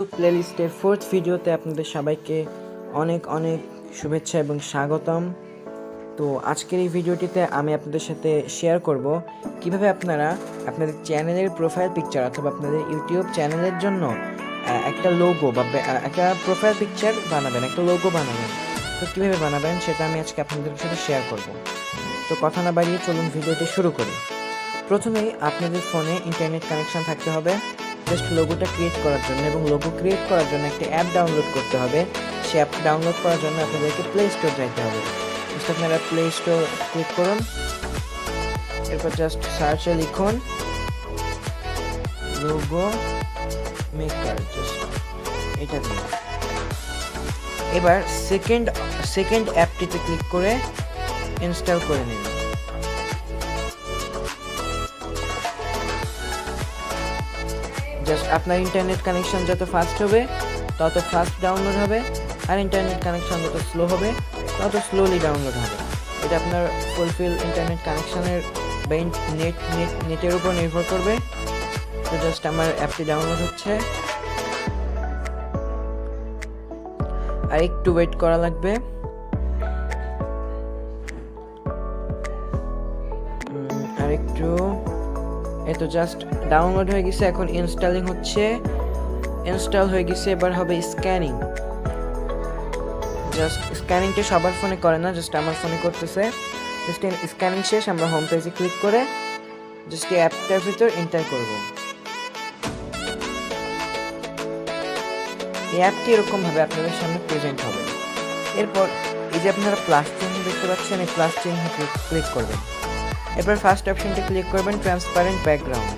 প্লেলিস্টের fourth ভিডিওতে আপনাদের সবাইকে অনেক অনেক শুভেচ্ছা এবং স্বাগতম। তো আজকের এই ভিডিওটিতে আমি আপনাদের সাথে শেয়ার করব কিভাবে আপনারা আপনাদের চ্যানেলের প্রোফাইল পিকচার অথবা আপনাদের ইউটিউব চ্যানেলের জন্য একটা লোগো বা একটা প্রোফাইল পিকচার বানাবেন, একটা লোগো বানাবেন। তো কীভাবে বানাবেন সেটা আমি আজকে আপনাদের সাথে শেয়ার করব। তো কথা না বাড়িয়ে চলুন ভিডিওটি শুরু করি। প্রথমেই আপনাদের ফোনে ইন্টারনেট কানেকশন থাকতে হবে জাস্ট লোগোটা ক্রিয়েট করার জন্য, এবং লোগো ক্রিয়েট করার জন্য একটা অ্যাপ ডাউনলোড করতে হবে। সেই অ্যাপ ডাউনলোড করার জন্য আপনাদেরকে প্লে স্টোর যাইতে হবে। জাস্ট আপনারা প্লে স্টোর ক্লিক করুন, এরপর জাস্ট সার্চে লিখুন লোগো মেকার, জাস্ট এটা দিন। এবার সেকেন্ড অ্যাপটিতে ক্লিক করে ইনস্টল করে নিন। জাস্ট আপনার ইন্টারনেট কানেকশন যত ফাস্ট হবে তত ফাস্ট ডাউনলোড হবে, আর ইন্টারনেট কানেকশন যত স্লো হবে তত স্লোলি ডাউনলোড হবে। এটা আপনার ফুলফিল ইন্টারনেট কানেকশনের বা নেটের উপর নির্ভর করবে। তো জাস্ট আমার অ্যাপটি ডাউনলোড হচ্ছে, আর একটু ওয়েট করা লাগবে। আর একটু, এই তো জাস্ট ডাউনলোড হয়ে গেছে, এখন ইনস্টলিং হচ্ছে। ইনস্টল হয়ে গেছে, এবার হবে স্ক্যানিং। জাস্ট স্ক্যানিংটা সবার ফোনে করে না, জাস্ট আমার ফোনে করতেছে। জাস্ট স্ক্যানিং শেষ, আমরা হোম পেজে ক্লিক করে জাস্ট এই অ্যাপটার ভিতর এন্টার করব। এই অ্যাপটি এরকমভাবে আপনাদের সামনে প্রেজেন্ট হবে। এরপর এই যে আপনারা প্লাস চিহ্ন দেখতে পাচ্ছেন, এই প্লাস চিহ্ন ক্লিক করবেন। এরপর ফার্স্ট অপশনটা ক্লিক করবেন ট্রান্সপারেন্ট ব্যাকগ্রাউন্ড।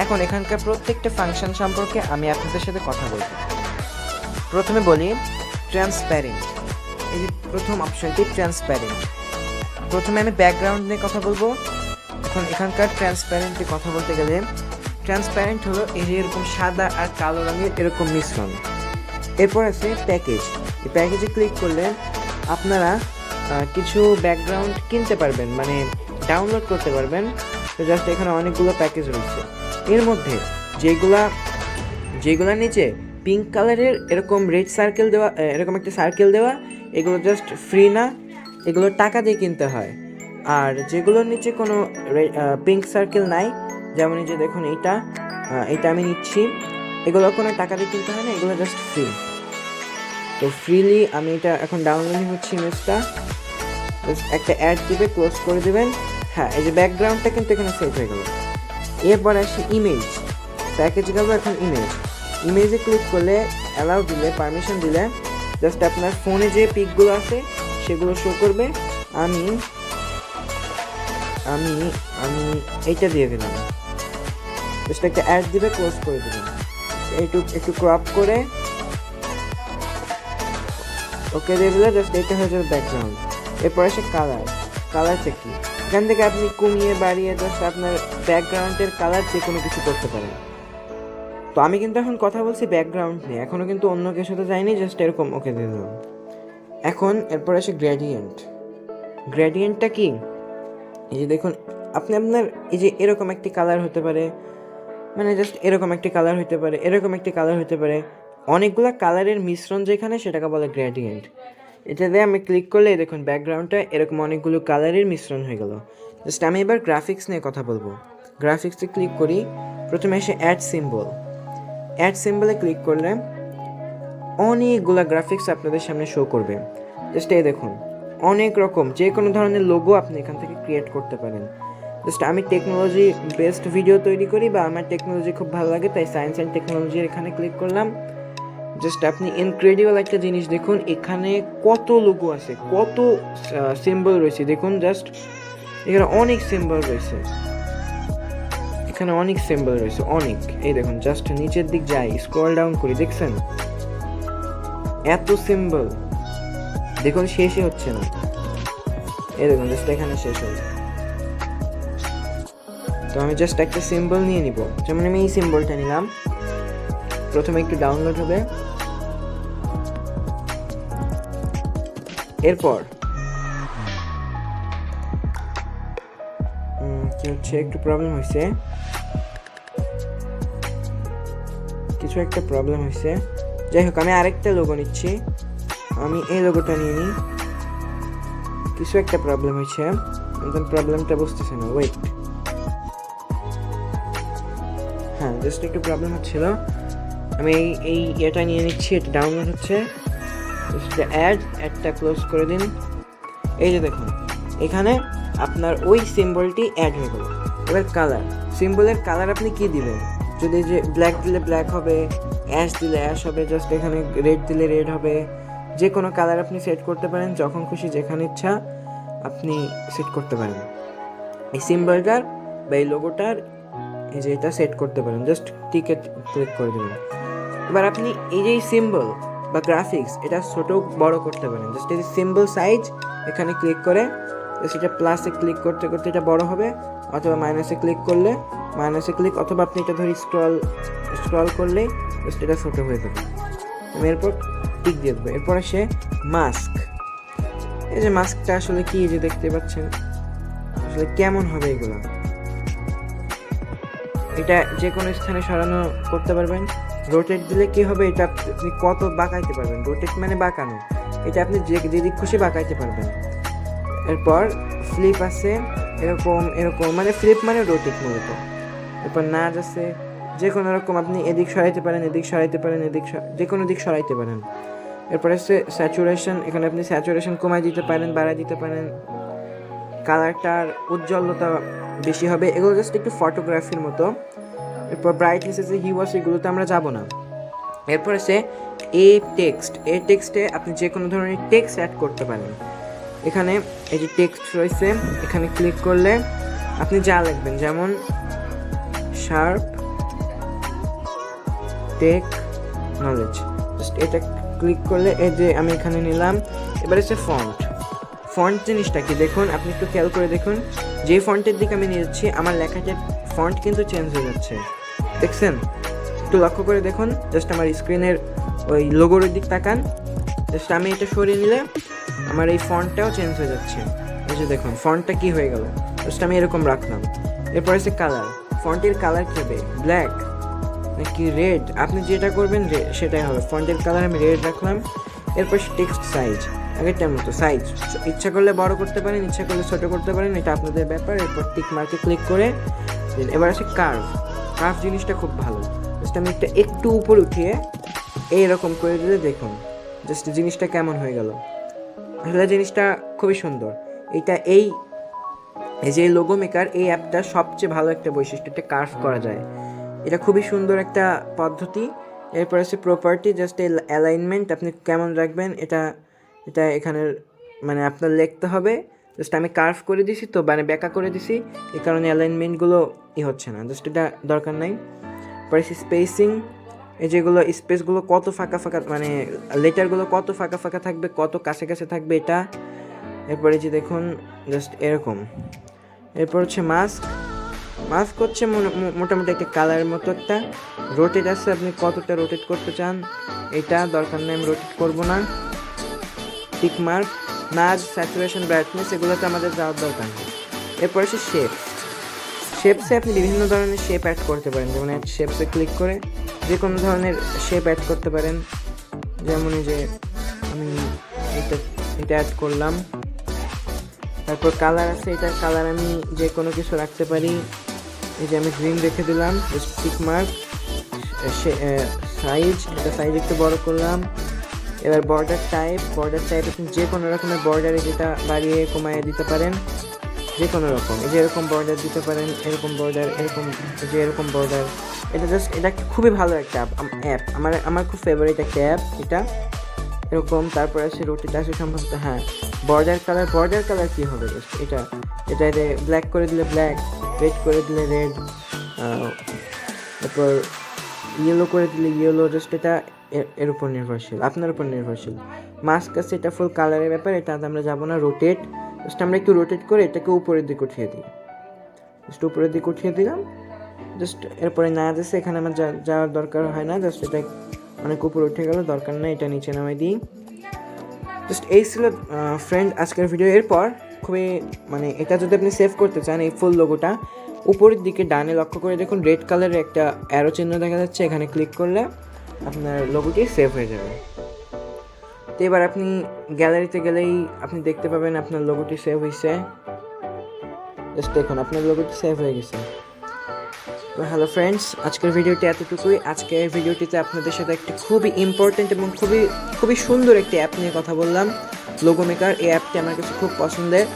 এখন এখানকার প্রত্যেকটা ফাংশন সম্পর্কে আমি আপনাদের সাথে কথা বলব। প্রথমে বলি ট্রান্সপ্যারেন্ট। এই যে প্রথম অপশনটি ট্রান্সপ্যারেন্ট। প্রথমে আমি ব্যাকগ্রাউন্ড নিয়ে কথা বলবো। এখন এখানকার ট্রান্সপ্যারেন্টে কথা বলতে গেলে, ট্রান্সপ্যারেন্ট হলো এই যে এরকম সাদা আর কালো রঙের এরকম মিশ্রণ। এরপর আছে প্যাকেজ। এই প্যাকেজে ক্লিক করলে আপনারা কিছু ব্যাকগ্রাউন্ড কিনতে পারবেন, মানে ডাউনলোড করতে পারবেন। তো জাস্ট এখানে অনেকগুলো প্যাকেজ রয়েছে। এর মধ্যে যেগুলোর নিচে পিঙ্ক কালারের এরকম রেড সার্কেল দেওয়া, এরকম একটা সার্কেল দেওয়া, এগুলো জাস্ট ফ্রি না, এগুলো টাকা দিয়ে কিনতে হয়। আর যেগুলোর নিচে কোনো পিঙ্ক সার্কেল নাই, যেমন এই যে দেখুন এইটা আমি নিচ্ছি, এগুলো কোনো টাকা দিয়ে কিনতে হয় না, এগুলো জাস্ট ফ্রি। তো ফ্রিলি আমি এটা এখন ডাউনলোডিং হচ্ছে ইমেজটা। একটা অ্যাড দিবে, ক্লোজ করে দেবেন। হ্যাঁ, এই যে ব্যাকগ্রাউন্ডটা কিন্তু এখানে সেভ হয়ে গেল। এরপর আসি ইমেজ। প্যাকেজ গেল, এখন ইমেজে ক্লিক করলে, অ্যালাউ দিলে, পারমিশন দিলে জাস্ট আপনার ফোনে যে পিকগুলো আছে সেগুলো শো করবে। আমি আমি আমি এইটা দিয়ে দিলাম। জাস্ট একটা অ্যাড দিবে, ক্লোজ করে দেবেন। একটু ক্রপ করে ওকে দিয়ে দিলে জাস্ট এটা হয়ে যাবে ব্যাকগ্রাউন্ড। এরপর আসে কালারটা কি, এখান থেকে আপনি কমিয়ে বাড়িয়ে জাস্ট আপনার ব্যাকগ্রাউন্ডের কালার যে কোনো কিছু করতে পারেন। তো আমি কিন্তু এখন কথা বলছি ব্যাকগ্রাউন্ড নিয়ে, এখনও কিন্তু অন্য কিছুর সাথে যাইনি, জাস্ট এরকম ওকে দিয়ে দিলাম। এখন এরপর আসে গ্রেডিয়েন্টটা কি, এই যে দেখুন আপনার এই যে এরকম একটি কালার হতে পারে, মানে জাস্ট এরকম একটি কালার হতে পারে, এরকম একটি কালার হতে পারে, অনেকগুলো কালারের মিশ্রণ যেখানে, সেটাকে বলে গ্রেডিয়েন্ট। এটা দিয়ে আমি ক্লিক করলে দেখুন ব্যাকগ্রাউন্ডটা এরকম অনেকগুলো কালারের মিশ্রণ হয়ে গেল। জাস্ট আমি এবার গ্রাফিক্স নিয়ে কথা বলবো। গ্রাফিক্সে ক্লিক করি, প্রথমে এসে অ্যাড সিম্বলে ক্লিক করলে অনেকগুলো গ্রাফিক্স আপনাদের সামনে শো করবে। জাস্ট এই দেখুন অনেক রকম যে কোনো ধরনের লোগো আপনি এখান থেকে ক্রিয়েট করতে পারেন। জাস্ট আমি টেকনোলজি বেসড ভিডিও তৈরি করি, বা আমার টেকনোলজি খুব ভালো লাগে, তাই সায়েন্স অ্যান্ড টেকনোলজির এখানে ক্লিক করলাম। জাস্ট আপনি ইনক্রেডিবল একটা জিনিস দেখুন, এখানে কত লোগো আছে, কত সিম্বল রয়েছে। দেখুন জাস্ট এখানে অনেক সিম্বল রয়েছে, অনেক। এই দেখুন জাস্ট নিচের দিক যাই, স্ক্রল ডাউন করি, দেখছেন এত সিম্বল। দেখুন শেষই হচ্ছে না, এই দেখুন জাস্ট এখানে শেষ হলো। তো আমি জাস্ট একটা সিম্বল নিয়ে নিব, যেমন আমি এই সিম্বলটা নিলাম। প্রথমে একটু ডাউনলোড হবে, এরপর কি হচ্ছে, একটু প্রবলেম হয়েছে, কিছু একটা প্রবলেম হয়েছে। যাই হোক, আমি আরেকটা লোগো নিচ্ছি, আমি এই লোগোটা নিয়ে নিই। কিছু একটা প্রবলেম হয়েছে, একদম প্রবলেমটা বুঝতেছে না। ওয়েট, হ্যাঁ জাস্ট একটু প্রবলেম হচ্ছিল। আমি এই এটা নিয়ে নিচ্ছি, এটা ডাউনলোড হচ্ছে। অ্যাডটা ক্লোজ করে দিন। এই যে দেখুন, এখানে আপনার ওই সিম্বলটি অ্যাড হয়ে গেল। এবার কালার, সিম্বলের কালার আপনি কি দিবেন? যদি যে ব্ল্যাক দিলে ব্ল্যাক হবে, অ্যাশ দিলে অ্যাশ হবে, জাস্ট এখানে রেড দিলে রেড হবে। যে কোনো কালার আপনি সেট করতে পারেন, যখন খুশি যেখানে ইচ্ছা আপনি সেট করতে পারেন। এই সিম্বলটার বা এই লোগোটার এই যে এটা সেট করতে পারেন, জাস্ট টিকে ক্লিক করে দেবেন। এবার আপনি এই যে সিম্বল বা গ্রাফিক্স এটা ছোট বড় করতে পারেন। জাস্ট এই সিম্বল সাইজ এখানে ক্লিক করে সেটা প্লাসে ক্লিক করতে করতে এটা বড় হবে, অথবা মাইনাসে ক্লিক করলে মাইনাসে ক্লিক, অথবা আপনি এটা ধরে স্ক্রল করলেই জাস্ট এটা ছোটো হয়ে যাবে। আমি এরপর টিক দিয়ে দেবো। এরপর আসে মাস্ক। এই যে মাস্কটা আসলে কি, যে দেখতে পাচ্ছেন আসলে কেমন হবে এগুলো। এটা যে কোনো স্থানে সরানো করতে পারবেন। রোটেট দিলে কি হবে, এটা আপনি কত বাঁকাইতে পারবেন। রোটেট মানে বাঁকানো, এটা আপনি যেদিক খুশি বাঁকাইতে পারবেন। এরপর ফ্লিপ আছে, এরকম এরকম, মানে ফ্লিপ মানে রোটেট মূলত। এরপর নাজ আছে, যে কোনো রকম আপনি এদিক সরাইতে পারেন, এদিক সরাইতে পারেন, যে কোনো দিক সরাইতে পারেন। এরপর আছে স্যাচুরেশন, এখানে আপনি স্যাচুরেশন কমাই দিতে পারেন, বাড়াই দিতে পারেন, কালারটার উজ্জ্বলতা বেশি হবে। এগুলো জাস্ট একটু ফটোগ্রাফির মতো। এরপর ব্রাইটনেস আছে, হিউয়াস, এগুলোতে আমরা যাব না। এরপর আছে এই টেক্সটে আপনি যে কোনো ধরনের টেক্সট অ্যাড করতে পারেন। এখানে এই যে টেক্সট রয়েছে, এখানে ক্লিক করলে আপনি যা লিখবেন, যেমন শার্প টেক নলেজ, জাস্ট এটা ক্লিক করলে এই যে আমি এখানে নিলাম। এবার হচ্ছে ফন্ট জিনিসটা কি দেখুন, আপনি একটু খেয়াল করে দেখুন, যে ফন্টের দিকে আমি নিয়ে যাচ্ছি আমার লেখাটার ফন্ট কিন্তু চেঞ্জ হয়ে যাচ্ছে, দেখছেন? একটু লক্ষ্য করে দেখুন, জাস্ট আমার স্ক্রিনের ওই লোগোর দিক তাকান, জাস্ট আমি এটা সরিয়ে নিলে আমার এই ফন্টটাও চেঞ্জ হয়ে যাচ্ছে। এই যে দেখুন ফন্টটা কি হয়ে গেল, জাস্ট আমি এরকম রাখলাম। এরপর আছে কালার, ফন্টের কালার কী হবে, ব্ল্যাক নাকি রেড, আপনি যেটা করবেন সেটাই হবে। ফন্টের কালার আমি রেড রাখলাম। এরপর টেক্সট সাইজ, আগেরটার মতো সাইজ, ইচ্ছা করলে বড় করতে পারেন, ইচ্ছা করলে ছোটো করতে পারেন, এটা আপনাদের ব্যাপার। এরপর টিক মার্কে ক্লিক করে এবার আছে কার্ভ জিনিসটা খুব ভালো। জাস্ট আমি একটু উপরে উঠিয়ে এইরকম করে দিলে দেখুন জাস্ট জিনিসটা কেমন হয়ে গেল। আসলে জিনিসটা খুবই সুন্দর। এই যে লোগো মেকার, এই অ্যাপটা সবচেয়ে ভালো একটা বৈশিষ্ট্য, এটা কার্ভ করা যায়, এটা খুবই সুন্দর একটা পদ্ধতি। এরপর আছে প্রপার্টি, জাস্ট এই অ্যালাইনমেন্ট আপনি কেমন রাখবেন, এটা এখানে মানে আপনার লিখতে হবে। জাস্ট আমি কার্ভ করে দিছি তো, মানে ব্যাকা করে দিছি, এই কারণে অ্যালাইনমেন্টগুলো হচ্ছে না, জাস্ট এটা দরকার নাই। পরে স্পেসিং, এই যেগুলো স্পেসগুলো কত ফাঁকা ফাঁকা, মানে লেটারগুলো কত ফাঁকা ফাঁকা থাকবে, কত কাছে কাছে থাকবে এটা। এরপরে যে দেখুন জাস্ট এরকম। এরপর হচ্ছে মাস্ক হচ্ছে মোটামুটি একটা কালারের মতো একটা। রোটেট আছে, আপনি কতটা রোটেট করতে চান, এটা দরকার নেই, আমি রোটেট করবো না। টিক মার্ক, নাজ, স্যাচুরেশন, ব্রাইটনেস, এগুলোতে আমাদের যাওয়ার দরকার নেই। এরপর হচ্ছে শেপসে আপনি বিভিন্ন ধরনের শেপ অ্যাড করতে পারেন, যেমন শেপসে ক্লিক করে যে কোনো ধরনের শেপ অ্যাড করতে পারেন। যেমন এই যে আমি এটা অ্যাড করলাম। তারপর কালার আছে, এটার কালার আমি যে কোনো কিছু রাখতে পারি, এই যে আমি গ্রিন রেখে দিলাম। টিক মার্ক, সাইজ, এটা সাইজ একটু বড় করলাম। এবার বর্ডার টাইপ আপনি যে কোনো রকমের বর্ডারে যেটা বাড়িয়ে কমাইয়ে দিতে পারেন, যে কোনো রকম, এই যে এরকম বর্ডার দিতে পারেন, এরকম বর্ডার, এরকম, যে এরকম বর্ডার। এটা খুবই ভালো একটা অ্যাপ, আমার খুব ফেভারিট একটা অ্যাপ এটা, এরকম। তারপর আছে রোটেট আছে সম্ভবত, হ্যাঁ বর্ডার কালার কী হবে, এটা ব্ল্যাক করে দিলে ব্ল্যাক, রেড করে দিলে রেড, তারপর ইয়েলো করে দিলে ইয়েলো, জাস্ট এটা এর উপর নির্ভরশীল, আপনার উপর নির্ভরশীল। মাস্ক আছে, এটা ফুল কালারের ব্যাপার, এটা আমরা যাবো না। রোটেট, জাস্ট আমরা একটু রোটেট করে এটাকে উপরের দিকে উঠিয়ে দিই, জাস্ট উপরের দিকে উঠিয়ে দিলাম। জাস্ট এরপরে নাচ আছে, এখানে আমার যাওয়ার দরকার হয় না, জাস্ট এটা অনেক উপরে উঠে গেল, দরকার নেই, এটা নিচে নামাই দিই। জাস্ট এই ছিল ফ্রেন্ড আজকের ভিডিও। এরপর খুবই মানে এটা যদি আপনি সেভ করতে চান এই ফুল লোগোটা, উপরের দিকে ডানে লক্ষ্য করে দেখুন রেড কালারের একটা অ্যারো চিহ্ন দেখা যাচ্ছে, এখানে ক্লিক করলে আপনার লোগোটি সেভ হয়ে যাবে। তো এবার আপনি গ্যালারিতে গেলেই আপনি দেখতে পাবেন আপনার লোগোটি সেভ হয়েছে। জাস্ট দেখুন আপনার লোগোটি সেভ হয়ে গেছে। তো হ্যালো ফ্রেন্ডস, আজকের ভিডিওটি এতটুকুই। আজকের ভিডিওটিতে আপনাদের সাথে একটি খুবই ইম্পর্ট্যান্ট এবং খুবই সুন্দর একটি অ্যাপ নিয়ে কথা বললাম, লোগো মেকার। এই অ্যাপটি আমার কাছে খুব পছন্দের,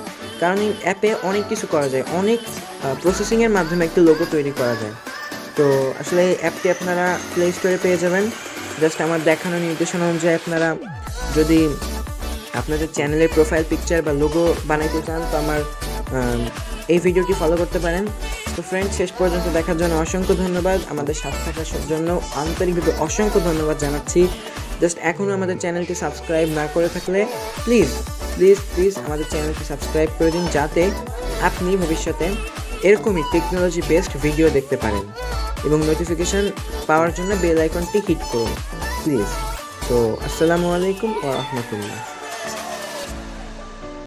কারণ এই অ্যাপে অনেক কিছু করা যায়, অনেক প্রসেসিংয়ের মাধ্যমে একটি লোগো তৈরি করা যায়। তো আসলে এই অ্যাপটি আপনারা প্লে স্টোরে পেয়ে যাবেন। জাস্ট আমার দেখানো নির্দেশনা অনুযায়ী আপনারা যদি আপনাদের চ্যানেলের প্রোফাইল পিকচার বা লোগো বানাইতে চান তো আমার এই ভিডিওটি ফলো করতে পারেন। তো ফ্রেন্ডস, শেষ পর্যন্ত দেখার জন্য অসংখ্য ধন্যবাদ। আমাদের সাথে থাকার জন্য আন্তরিকভাবে অসংখ্য ধন্যবাদ জানাচ্ছি। জাস্ট এখনও আমাদের চ্যানেলটি সাবস্ক্রাইব না করে থাকলে প্লিজ প্লিজ প্লিজ আমাদের চ্যানেলটি সাবস্ক্রাইব করে দিন, যাতে আপনি ভবিষ্যতে এরকমই টেকনোলজি বেসড ভিডিও দেখতে পারেন, এবং নোটিফিকেশান পাওয়ার জন্য বেল আইকনটি হিট করুন প্লিজ। তো আসসালামু আলাইকুম ওয়া রাহমাতুল্লাহ।